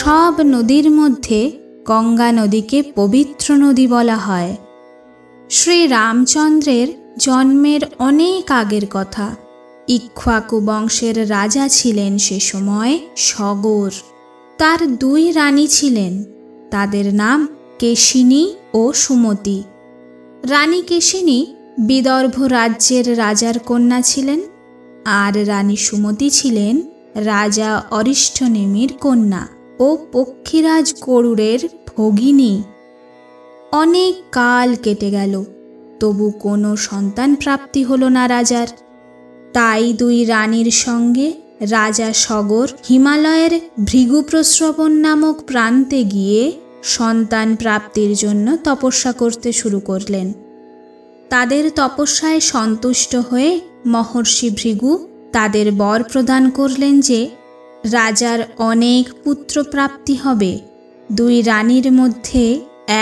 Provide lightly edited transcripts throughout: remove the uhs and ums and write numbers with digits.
সব নদীর মধ্যে গঙ্গা নদীকে পবিত্র নদী বলা হয়। শ্রী রামচন্দ্রের জন্মের অনেক আগের কথা। ইক্ষ্বাকু বংশের রাজা ছিলেন সে সময় সগর। তার 2 রানী ছিলেন, তাদের নাম কেশিনী ও সুমতি। রানী কেশিনী বিদর্ভ রাজ্যের রাজার কন্যা ছিলেন, আর রানী সুমতি ছিলেন রাজা অরিষ্ঠনেমির কন্যা ও পক্ষীরাজ গরুড়ের ভগিনী। অনেক কাল কেটে গেল, তবু কোনো সন্তান প্রাপ্তি হলো না রাজার। তাই 2 রানীর সঙ্গে রাজা সগর হিমালয়ের ভৃগুপ্রস্রবণ নামক প্রান্তে গিয়ে সন্তান প্রাপ্তির জন্য তপস্যা করতে শুরু করলেন। তাদের তপস্যায় সন্তুষ্ট হয়ে মহর্ষি ভৃগু তাদের বর প্রদান করলেন যে রাজার অনেক পুত্র প্রাপ্তি হবে। 2 রানীর মধ্যে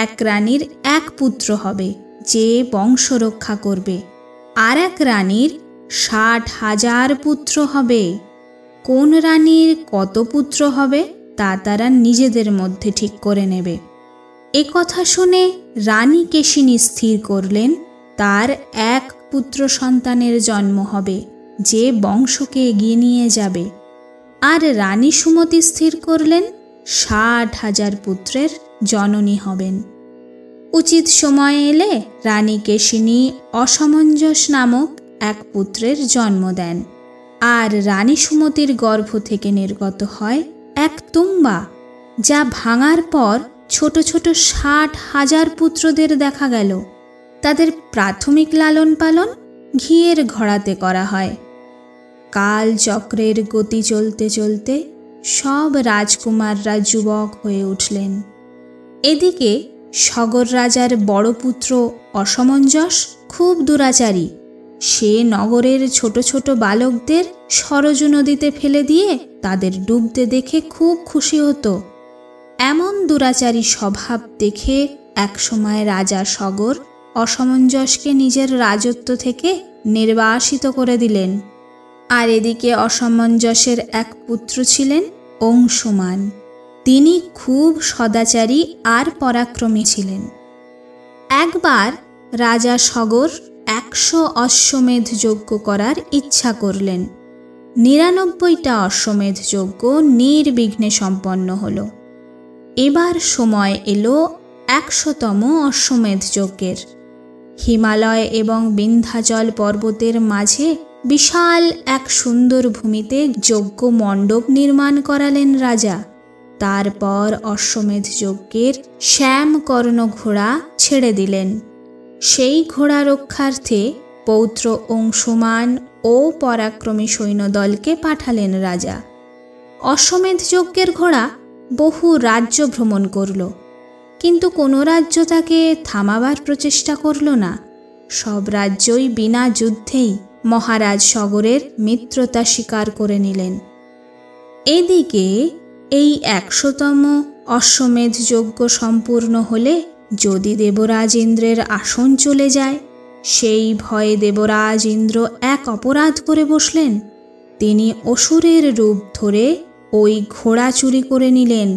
এক রানীর 1 পুত্র হবে, যে বংশ রক্ষা করবে, আর এক রানীর 60,000 পুত্র হবে। কোন রানীর কত পুত্র হবে তা তারা নিজেদের মধ্যে ঠিক করে নেবে। এ কথা শুনে রানী কেশিনী স্থির করলেন তার 1 পুত্র সন্তানের জন্ম হবে, যে বংশকে এগিয়ে নিয়ে যাবে। আর রানী সুমতি স্থির করলেন 60,000 পুত্রের জননী হবেন। উচিত সময় এলে রানী কেশিনী অসমঞ্জস নামক 1 পুত্রের জন্ম দেন, আর রানী সুমতির গর্ভ থেকে নির্গত হয় 1 তুম্বা, যা ভাঙার পর ছোট ছোট 60,000 পুত্রদের দেখা গেল। তাদের প্রাথমিক লালন পালন ঘিয়ের ঘড়াতে করা হয়। কাল চক্রের গতি চলতে চলতে সব রাজকুমাররা যুবক হয়ে উঠলেন। এদিকে সগর রাজার বড় পুত্র অসমঞ্জস খুব দুরাচারী। সে নগরের ছোট ছোট বালকদের সরজু নদীতে ফেলে দিয়ে তাদের ডুবতে দেখে খুব খুশি হতো। এমন দুরাচারী স্বভাব দেখে একসময় রাজা সগর অসমঞ্জসকে নিজের রাজত্ব থেকে নির্বাসিত করে দিলেন। আর এদিকে অসমঞ্জসের 1 পুত্র ছিলেন অংশুমান। তিনি খুব সদাচারী আর পরাক্রমী ছিলেন। একবার রাজা সগর 100 অশ্বমেধ যজ্ঞ করার ইচ্ছা করলেন। 99টা অশ্বমেধ যজ্ঞ নির্বিঘ্নে সম্পন্ন হল। এবার সময় এলো 100তম অশ্বমেধ যজ্ঞের। হিমালয় এবং বিন্ধ্যাচল পর্বতের মাঝে বিশাল এক সুন্দর ভূমিতে যজ্ঞ মণ্ডপ নির্মাণ করালেন রাজা। তারপর অশ্বমেধ যজ্ঞের শ্যামকর্ণ ঘোড়া ছেড়ে দিলেন। সেই ঘোড়া রক্ষার্থে পৌত্র অংশুমান ও পরাক্রমী সৈন্যদলকে পাঠালেন রাজা। অশ্বমেধ যজ্ঞের ঘোড়া বহু রাজ্য ভ্রমণ করল, কিন্তু কোনো রাজ্য তাকে থামাবার প্রচেষ্টা করল না। সব রাজ্যই বিনা যুদ্ধেই মহারাজ সগরের মিত্রতা স্বীকার করে নিলেন। এদিকে এই 100তম অশ্বমেধ যজ্ঞ সম্পূর্ণ হলে যদি দেবরাজ ইন্দ্রের আসন চলে যায়, সেই ভয়ে দেবরাজ ইন্দ্র এক অপরাধ করে বসলেন। তিনি অসুরের রূপ ধরে ওই ঘোড়া চুরি করে নিলেন।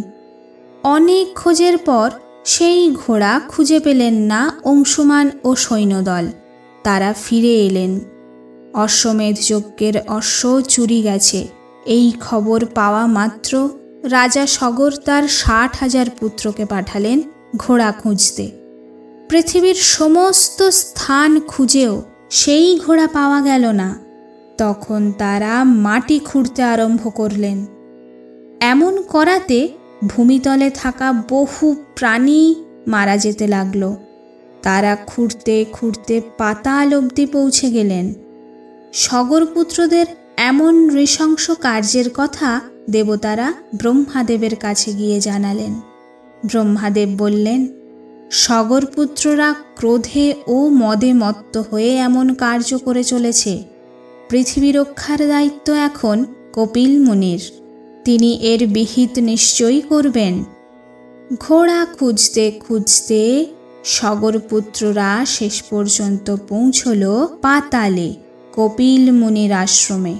অনেক খোঁজের পর সেই ঘোড়া খুঁজে পেলেন না অংশুমান ও সৈন্যদল। তারা ফিরে এলেন। অশ্বমেধ যজ্ঞের অশ্ব চুরি গেছে এই খবর পাওয়া মাত্র রাজা সগর তার 60,000 পুত্রকে পাঠালেন ঘোড়া খুঁজতে। পৃথিবীর সমস্ত স্থান খুঁজেও সেই ঘোড়া পাওয়া গেল না। তখন তারা মাটি খুঁড়তে আরম্ভ করলেন। এমন করাতে ভূমিতলে থাকা বহু প্রাণী মারা যেতে লাগল। তারা খুঁড়তে খুঁড়তে পাতাল অবধি পৌঁছে গেলেন। সগরপুত্রদের এমন নৃশংস কার্যের কথা দেবতারা ব্রহ্মাদেবের কাছে গিয়ে জানালেন। ব্রহ্মাদেব বললেন, সগরপুত্ররা ক্রোধে ও মদে মত্ত হয়ে এমন কার্য করে চলেছে। পৃথিবী রক্ষার দায়িত্ব এখন কপিল মুনির। তিনি এর বিহিত নিশ্চয়ই করবেন। ঘোড়া খুঁজতে খুঁজতে সগরপুত্ররা শেষ পর্যন্ত পৌঁছল পাতালে, কপিল মুনির আশ্রমে।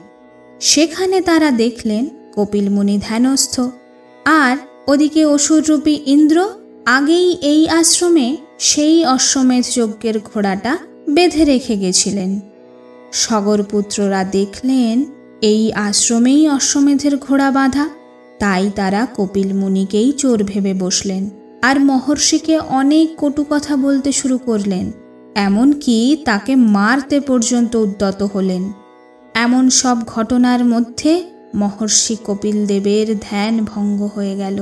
সেখানে তারা দেখলেন কপিল মুনি ধ্যানস্থ, আর ওদিকে অসুররূপী ইন্দ্র আগেই এই আশ্রমে সেই অশ্বমেধ যজ্ঞের ঘোড়াটা বেঁধে রেখে গেছিলেন। সগরপুত্ররা দেখলেন এই আশ্রমেই অশ্বমেধের ঘোড়া বাঁধা, তাই তারা কপিল মুনিকেই চোর ভেবে বসলেন আর মহর্ষিকে অনেক কটু কথা বলতে শুরু করলেন, এমনকি তাকে মারতে পর্যন্ত উদ্যত হলেন। এমন সব ঘটনার মধ্যে মহর্ষি কপিল দেবের ধ্যান ভঙ্গ হয়ে গেল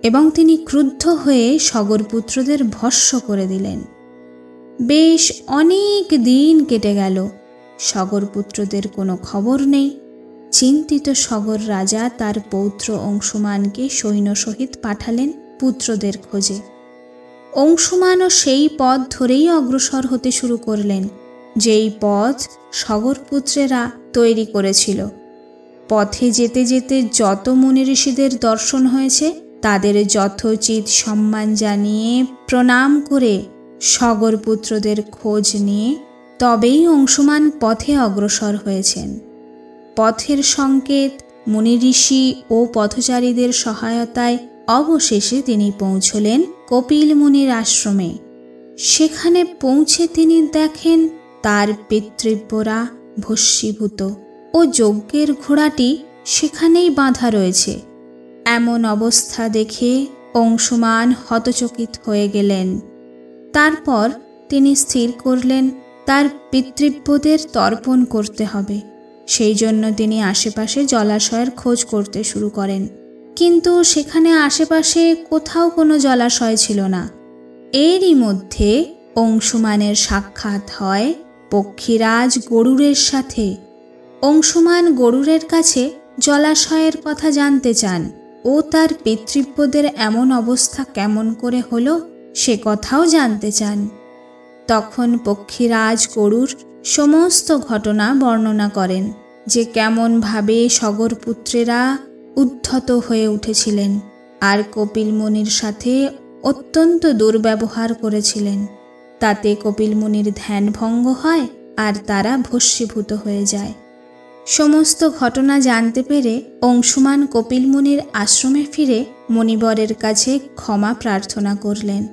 এবং তিনি ক্রুদ্ধ হয়ে সগরপুত্রদের ভস্ম করে দিলেন। বেশ অনেক দিন কেটে গেল, সগরপুত্রদের কোনো খবর নেই। চিন্তিত সগর রাজা তার পৌত্র অংশুমানকে সৈন্য সহিত পাঠালেন পুত্রদের খোঁজে। অংশুমানও সেই পথ ধরেই অগ্রসর হতে শুরু করলেন, যেই পথ সগরপুত্রেরা তৈরি করেছিল। পথে যেতে যেতে যত মুনি ঋষিদের দর্শন হয়েছে তাদের যথোচিত সম্মান জানিয়ে প্রণাম করে সগরপুত্রদের খোঁজ নিয়ে তবেই অংশুমান পথে অগ্রসর হয়েছেন। পথের সংকেত, মুনি ঋষি ও পথচারীদের সহায়তায় অবশেষে তিনি পৌঁছলেন কপিল মুনির আশ্রমে। সেখানে পৌঁছে তিনি দেখেন তার পিতৃব্যরা ভস্মীভূত ও যজ্ঞের ঘোড়াটি সেখানেই বাঁধা রয়েছে। এমন অবস্থা দেখে অংশুমান হতচকিত হয়ে গেলেন। তারপর তিনি স্থির করলেন তার পিতৃব্যদের তর্পণ করতে হবে। সেই জন্য তিনি আশেপাশে জলাশয়ের খোঁজ করতে শুরু করেন, কিন্তু সেখানে আশেপাশে কোথাও কোনো জলাশয় ছিল না। এরই মধ্যে অংশুমানের সাক্ষাৎ হয় পক্ষীরাজ গরুড়ের সাথে। অংশুমান গরুড়ের কাছে জলাশয়ের কথা জানতে চান ও তার পিতৃব্যদের এমন অবস্থা কেমন করে হলো সে কথাও জানতে চান। তখন পক্ষীরাজ গরুড় সমস্ত ঘটনা বর্ণনা করেন, যে কেমনভাবে সগরপুত্রেরা উদ্ধত হয়ে উঠেছিলেন আর কপিল মুনির সাথে অত্যন্ত দুর্ব্যবহার করেছিলেন। তাতে কপিল মুনির ধ্যান ভঙ্গ হয় আর তারা ভস্মীভূত হয়ে যায়। সমস্ত ঘটনা জানতে পেরে অংশুমান কপিল মুনির আশ্রমে ফিরে মণিবরের কাছে ক্ষমা প্রার্থনা করলেন।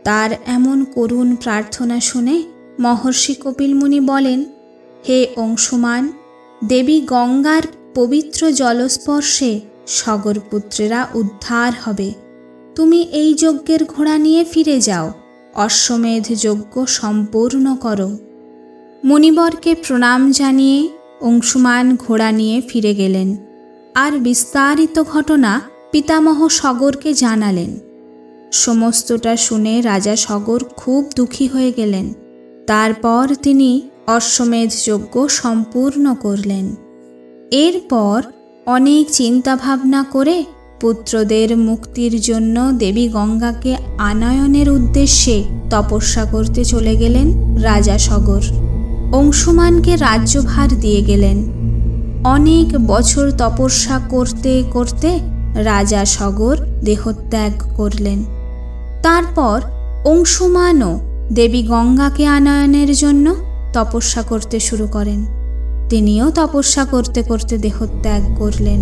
তার এমন করুণ প্রার্থনা শুনে মহর্ষি কপিল মুনি বলেন, হে অংশুমান, দেবী গঙ্গার পবিত্র জলস্পর্শে সগরপুত্রেরা উদ্ধার হবে। তুমি এই যজ্ঞের ঘোড়া নিয়ে ফিরে যাও, অশ্বমেধ যজ্ঞ সম্পূর্ণ করো। মুনিবরকে প্রণাম জানিয়ে অংশুমান ঘোড়া নিয়ে ফিরে গেলেন আর বিস্তারিত ঘটনা পিতামহ সগরকে জানালেন। সমস্তটা শুনে রাজা সগর খুব দুঃখী হয়ে গেলেন। তারপর তিনি অশ্বমেধ যজ্ঞ সম্পূর্ণ করলেন। এরপর অনেক চিন্তাভাবনা করে পুত্রদের মুক্তির জন্য দেবী গঙ্গাকে আনয়নের উদ্দেশ্যে তপস্যা করতে চলে গেলেন রাজা সগর। অংশুমানকে রাজ্যভার দিয়ে গেলেন। অনেক বছর তপস্যা করতে করতে রাজা সগর দেহত্যাগ করলেন। তারপর অংশুমানও দেবী গঙ্গাকে আনয়নের জন্য তপস্যা করতে শুরু করেন। তিনিও তপস্যা করতে করতে দেহত্যাগ করলেন।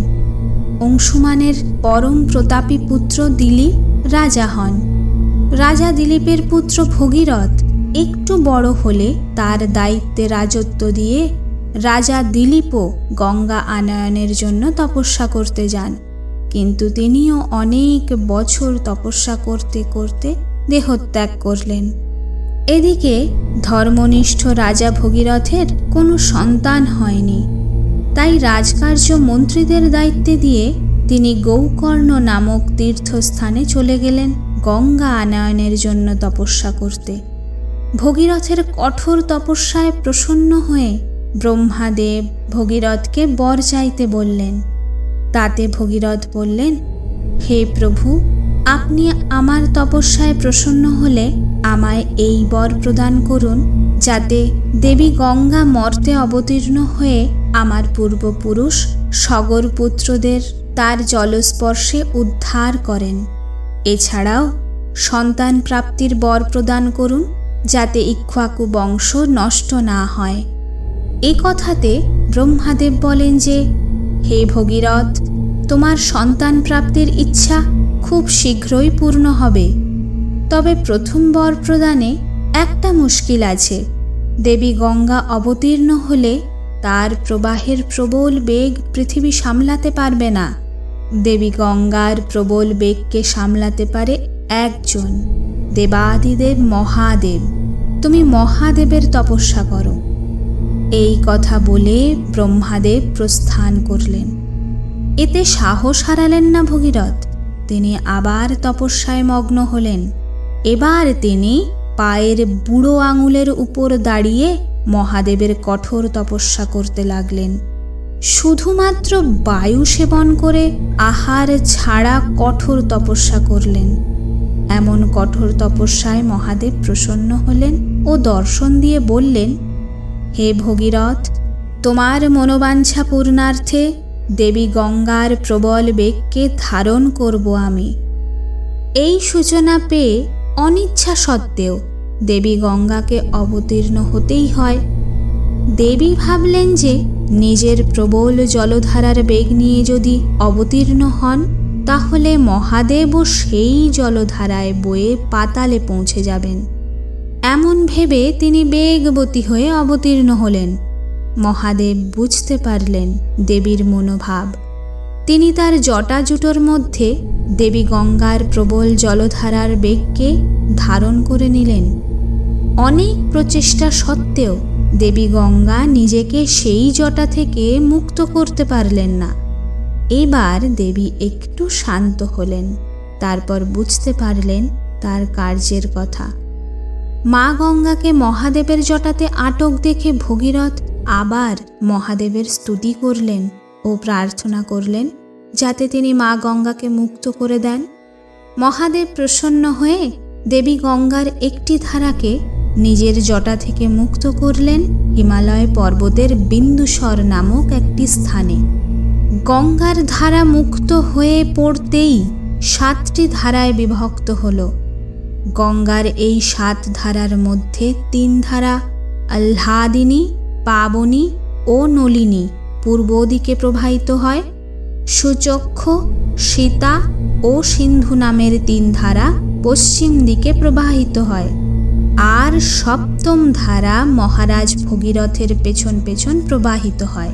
অংশুমানের পরম প্রতাপী পুত্র দিলীপ রাজা হন। রাজা দিলীপের পুত্র ভগীরথ একটু বড় হলে তার দায়িত্বে রাজত্ব দিয়ে রাজা দিলীপও গঙ্গা আনয়নের জন্য তপস্যা করতে যান, কিন্তু তিনিও অনেক বছর তপস্যা করতে করতে দেহত্যাগ করলেন। এদিকে ধর্মনিষ্ঠ রাজা ভগীরথের কোনো সন্তান হয়নি, তাই রাজকার্য মন্ত্রীদের দায়িত্বে দিয়ে তিনি গৌকর্ণ নামক তীর্থস্থানে চলে গেলেন গঙ্গা আনয়নের জন্য তপস্যা করতে। ভগীরথের কঠোর তপস্যায় প্রসন্ন হয়ে ব্রহ্মাদেব ভগীরথকে বর চাইতে বললেন। তাতে ভগীরথ বললেন, হে প্রভু, আপনি আমার তপস্যায় প্রসন্ন হলে আমায় এই বর প্রদান করুন, যাতে দেবী গঙ্গা মর্তে অবতীর্ণ হয়ে আমার পূর্বপুরুষ সগরপুত্রদের তার জলস্পর্শে উদ্ধার করেন। এছাড়াও সন্তান প্রাপ্তির বর প্রদান করুন, যাতে ইক্ষ্বাকু বংশ নষ্ট না হয়। এ কথাতে ব্রহ্মাদেব বলেন যে, হে ভগীরথ, তোমার সন্তান প্রাপ্তির ইচ্ছা খুব শীঘ্রই পূর্ণ হবে। তবে প্রথম বর প্রদানে একটা মুশকিল আছে। দেবী গঙ্গা অবতীর্ণ হলে তার প্রবাহের প্রবল বেগ পৃথিবী সামলাতে পারবে না। দেবী গঙ্গার প্রবল বেগকে সামলাতে পারে একজন, দেবাদিদেব মহাদেব। তুমি মহাদেবের তপস্যা করো। এই কথা বলে ব্রহ্মাদেব প্রস্থান করলেন। এতে সাহস হারালেন না ভগীরথ। তিনি আবার তপস্যায় মগ্ন হলেন। এবার তিনি পায়ের বুড়ো আঙুলের উপর দাঁড়িয়ে মহাদেবের কঠোর তপস্যা করতে লাগলেন। শুধুমাত্র বায়ু সেবন করে আহার ছাড়া কঠোর তপস্যা করলেন। এমন কঠোর তপস্যায় মহাদেব প্রসন্ন হলেন ও দর্শন দিয়ে বললেন, হে ভগীরথ, তোমার মনোবাঞ্ছা পূর্ণার্থে দেবী গঙ্গার প্রবল বেগকে ধারণ করব আমি। এই সূচনা পেয়ে অনিচ্ছা সত্ত্বেও দেবী গঙ্গাকে অবতীর্ণ হতেই হয়। দেবী ভাবলেন যে নিজের প্রবল জলধারার বেগ নিয়ে যদি অবতীর্ণ হন তাহলে মহাদেবও সেই জলধারায় বয়ে পাতালে পৌঁছে যাবেন। এমন ভেবে তিনি বেগবতী হয়ে অবতীর্ণ হলেন। মহাদেব বুঝতে পারলেন দেবীর মনোভাব। তিনি তার জটাজুটোর মধ্যে দেবী গঙ্গার প্রবল জলধারার বেগকে ধারণ করে নিলেন। অনেক প্রচেষ্টা সত্ত্বেও দেবী গঙ্গা নিজেকে সেই জটা থেকে মুক্ত করতে পারলেন না। এবার দেবী একটু শান্ত হলেন। তারপর বুঝতে পারলেন তার কার্যের কথা। মা গঙ্গাকে মহাদেবের জটাতে আটক দেখে ভগীরথ আবার মহাদেবের স্তুতি করলেন ও প্রার্থনা করলেন যাতে তিনি মা গঙ্গাকে মুক্ত করে দেন। মহাদেব প্রসন্ন হয়ে দেবী গঙ্গার একটি ধারাকে নিজের জটা থেকে মুক্ত করলেন হিমালয় পর্বতের বিন্দুসর নামক একটি স্থানে। গঙ্গার ধারা মুক্ত হয়ে পড়তেই 7টি ধারায় বিভক্ত হল। গঙ্গার এই 7 ধারার মধ্যে 3 ধারা আহ্লাদিনী, পাবনী ও নলিনী পূর্ব দিকে প্রবাহিত হয়। সুচক্ষ, সীতা ও সিন্ধু নামের 3 ধারা পশ্চিম দিকে প্রবাহিত হয়। আর 7ম ধারা মহারাজ ভগীরথের পেছন পেছন প্রবাহিত হয়।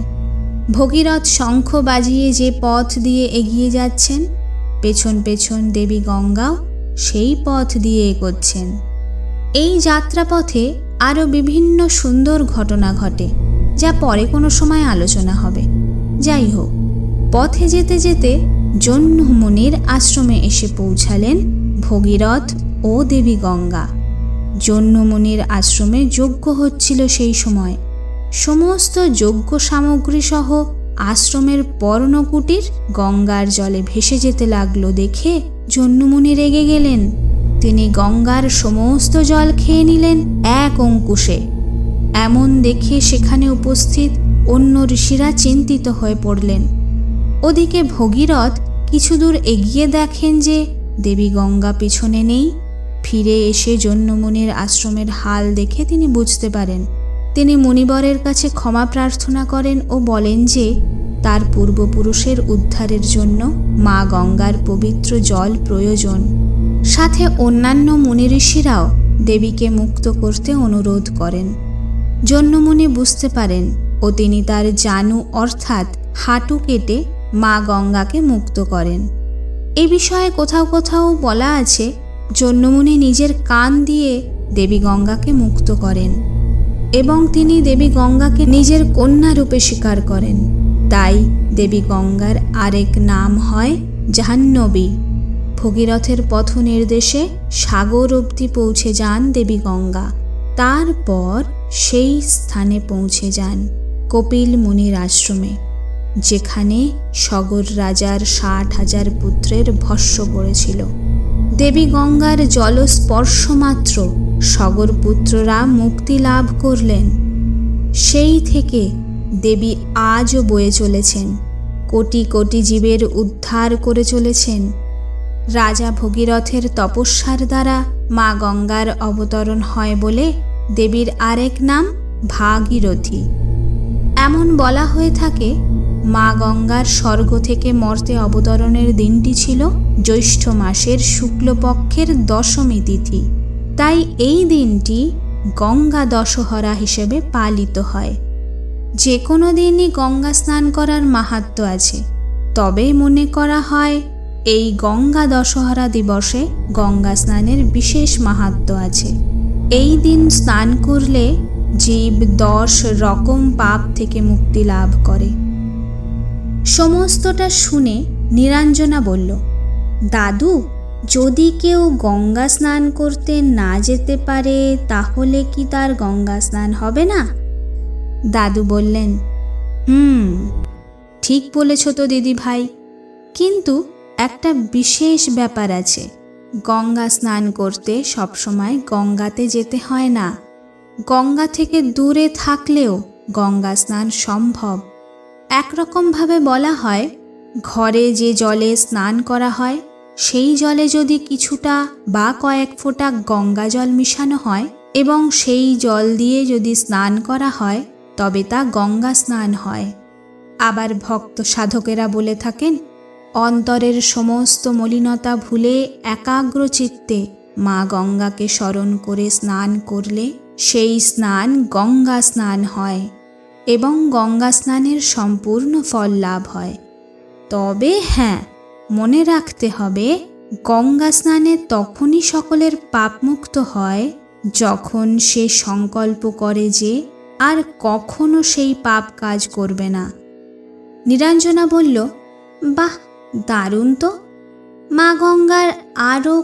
ভগীরথ শঙ্খ বাজিয়ে যে পথ দিয়ে এগিয়ে যাচ্ছেন, পেছন পেছন দেবী গঙ্গাও সেই পথ দিয়ে এগোচ্ছেন। এই যাত্রাপথে আরও বিভিন্ন সুন্দর ঘটনা ঘটে, যা পরে কোনো সময় আলোচনা হবে। যাই হোক, পথে যেতে যেতে জহ্ন মুনির আশ্রমে এসে পৌঁছালেন ভগীরথ ও দেবী গঙ্গা। জহ্ন মুনির আশ্রমে যজ্ঞ হচ্ছিল সেই সময়। সমস্ত যজ্ঞ সামগ্রী সহ আশ্রমের পর্ণকুটির গঙ্গার জলে ভেসে যেতে লাগলো দেখে জহ্ন মুনি রেগে গেলেন। তিনি গঙ্গার সমস্ত জল খেয়ে নিলেন এক অঙ্কুশে। এমন দেখে সেখানে উপস্থিত অন্য ঋষিরা চিন্তিত হয়ে পড়লেন। ওদিকে ভগীরথ কিছু দূর এগিয়ে দেখেন যে দেবী গঙ্গা পিছনে নেই। ফিরে এসে জহ্ন মুনির আশ্রমের হাল দেখে তিনি বুঝতে পারেন। তিনি মুনিবরের কাছে ক্ষমা প্রার্থনা করেন ও বলেন যে তার পূর্বপুরুষের উদ্ধারের জন্য মা গঙ্গার পবিত্র জল প্রয়োজন। সাথে অন্যান্য মুনি ঋষিরাও দেবীকে মুক্ত করতে অনুরোধ করেন। জহ্ন মুনি বুঝতে পারেন ও তিনি তার জানু অর্থাৎ হাঁটু কেটে মা গঙ্গাকে মুক্ত করেন। এ বিষয়ে কোথাও কোথাও বলা আছে জহ্ন মুনি নিজের কান দিয়ে দেবী গঙ্গাকে মুক্ত করেন এবং তিনি দেবী গঙ্গাকে নিজের কন্যা রূপে স্বীকার করেন। তাই দেবী গঙ্গার আরেক নাম হয় জাহ্নবী। ভগীরথের পথ নির্দেশে সাগর অবধি পৌঁছে যান দেবী গঙ্গা। তারপর সেই স্থানে পৌঁছে যান কপিল মুনির আশ্রমে, যেখানে সগর রাজার 60,000 পুত্রের ভস্ম পড়েছিল। দেবী গঙ্গার জলস্পর্শ মাত্র সগর পুত্ররা মুক্তি লাভ করলেন। সেই থেকে দেবী আজও বয়ে চলেছেন, কোটি কোটি জীবের উদ্ধার করে চলেছেন। রাজা ভগীরথের তপস্যার দ্বারা মা গঙ্গার অবতরণ হয় বলে দেবীর আরেক নাম ভাগীরথী। এমন বলা হয়ে থাকে মা গঙ্গার স্বর্গ থেকে মর্তে অবতরণের দিনটি ছিল জ্যৈষ্ঠ মাসের শুক্লপক্ষের দশমী তিথি। তাই এই দিনটি গঙ্গা দশহরা হিসেবে পালিত হয়। যে কোনো দিনই গঙ্গা স্নান করার মাহাত্ম্য আছে, তবে মনে করা হয় এই গঙ্গা দশহরা দিবসে গঙ্গা স্নানের বিশেষ মাহাত্ম্য আছে। এই দিন স্নান করলে জীব 10 রকম পাপ থেকে মুক্তি লাভ করে। সমস্তটা শুনে নীরাঞ্জনা বলল, দাদু, যদি কেউ গঙ্গা স্নান করতে না যেতে পারে তাহলে কি তার গঙ্গা স্নান হবে না? দাদু বললেন, ঠিক বলেছ তো দিদি ভাই, কিন্তু একটা বিশেষ ব্যাপার আছে। গঙ্গা স্নান করতে সবসময় গঙ্গাতে যেতে হয় না। গঙ্গা থেকে দূরে থাকলেও গঙ্গা স্নান সম্ভব। একরকমভাবে বলা হয়, ঘরে যে জলে স্নান করা হয় সেই জলে যদি কিছুটা বা কয়েক ফোঁটা গঙ্গা জল মিশানো হয় এবং সেই জল দিয়ে যদি স্নান করা হয় তবে তা গঙ্গা স্নান হয়। আবার ভক্ত সাধকেরা বলে থাকেন, অন্তরের সমস্ত মলিনতা ভুলে একাগ্র চিত্তে মা গঙ্গাকে স্মরণ করে স্নান করলে সেই স্নান গঙ্গা স্নান হয় এবং গঙ্গা স্নানের সম্পূর্ণ ফল লাভ হয়। তবে হ্যাঁ, মনে রাখতে হবে, গঙ্গা স্নানে তখনই সকলের পাপমুক্ত হয় যখন সে সংকল্প করে যে আর কখনো সেই পাপ কাজ করবে না। নীরাঞ্জনা বলল, বাহ, দারুণ তো। মা গঙ্গার আরও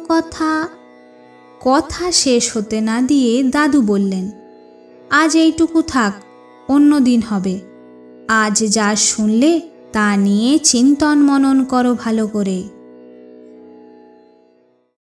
কথা শেষ হতে না দিয়ে দাদু বললেন, আজ এইটুকু থাক, অন্য দিন হবে। আজ যা শুনলে তা নিয়ে চিন্তন মনন করো ভালো করে।